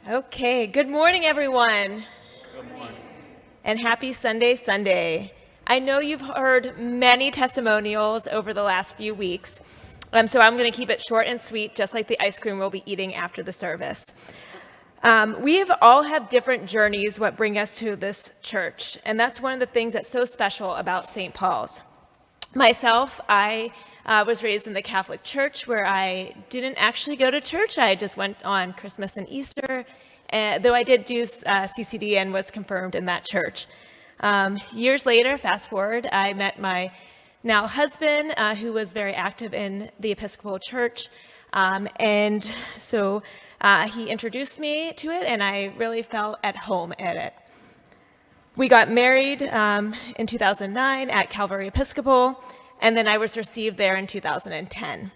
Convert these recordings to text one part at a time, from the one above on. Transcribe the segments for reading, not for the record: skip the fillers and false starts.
Okay, good morning, everyone. Good morning. And happy Sunday. I know you've heard many testimonials over the last few weeks, so I'm going to keep it short and sweet, just like the ice cream we'll be eating after the service. We have all have different journeys what bring us to this church, and that's one of the things that's so special about St. Paul's. Myself, I was raised in the Catholic Church where I didn't actually go to church. I just went on Christmas and Easter, though I did do CCD and was confirmed in that church. Years later, fast forward, I met my now husband, who was very active in the Episcopal Church, and so he introduced me to it, and I really felt at home at it. We got married in 2009 at Calvary Episcopal, and then I was received there in 2010.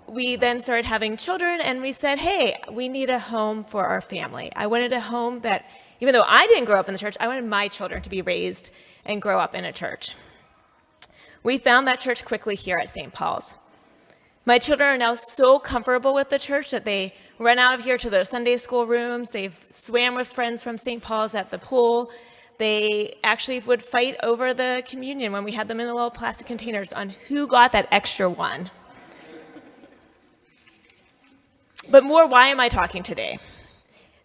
We then started having children, and we said, hey, we need a home for our family. I wanted a home that, even though I didn't grow up in the church, I wanted my children to be raised and grow up in a church. We found that church quickly here at St. Paul's. My children are now so comfortable with the church that they run out of here to their Sunday school rooms. They've swam with friends from St. Paul's at the pool. They actually would fight over the communion when we had them in the little plastic containers on who got that extra one. But more, why am I talking today?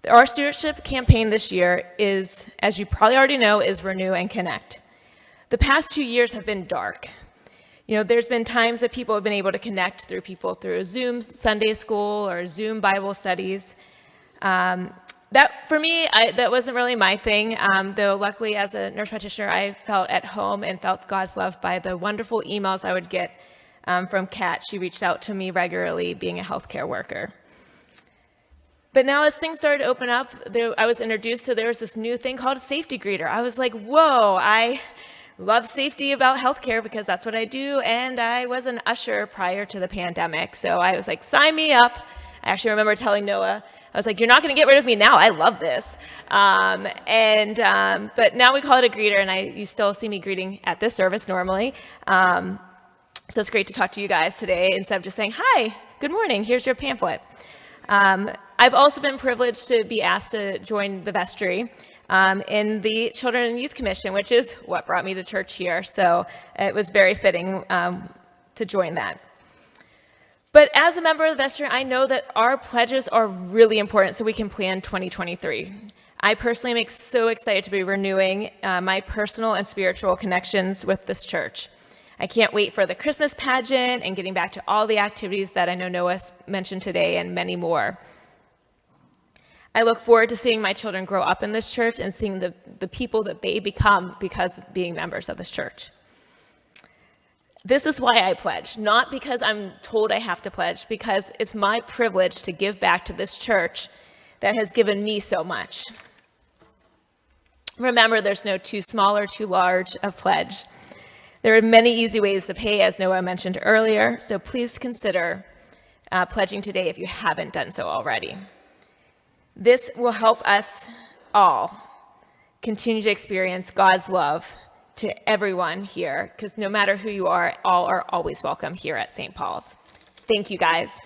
Our stewardship campaign this year is, as you probably already know, is Renew and Connect. The past 2 years have been dark. You know, there's been times that people have been able to connect through Zoom Sunday school or Zoom Bible studies. That, for me, that wasn't really my thing, though luckily as a nurse practitioner, I felt at home and felt God's love by the wonderful emails I would get from Kat. She reached out to me regularly, being a healthcare worker. But now as things started to open up, I was introduced to, there was this new thing called a safety greeter. I was like, whoa, I love safety about healthcare because that's what I do, and I was an usher prior to the pandemic, so I was like, sign me up. I actually remember telling Noah, I was like, you're not going to get rid of me now. I love this. But now we call it a greeter, and you still see me greeting at this service normally. So it's great to talk to you guys today instead of just saying, hi, good morning, here's your pamphlet. I've also been privileged to be asked to join the vestry in the Children and Youth Commission, which is what brought me to church here. So it was very fitting to join that. But as a member of the vestry, I know that our pledges are really important so we can plan 2023. I personally am so excited to be renewing my personal and spiritual connections with this church. I can't wait for the Christmas pageant and getting back to all the activities that I know Noah mentioned today and many more. I look forward to seeing my children grow up in this church and seeing the people that they become because of being members of this church. This is why I pledge, not because I'm told I have to pledge, because it's my privilege to give back to this church that has given me so much. Remember, there's no too small or too large of pledge. There are many easy ways to pay, as Noah mentioned earlier, so please consider pledging today if you haven't done so already. This will help us all continue to experience God's love to everyone here, because no matter who you are, all are always welcome here at St. Paul's. Thank you, guys.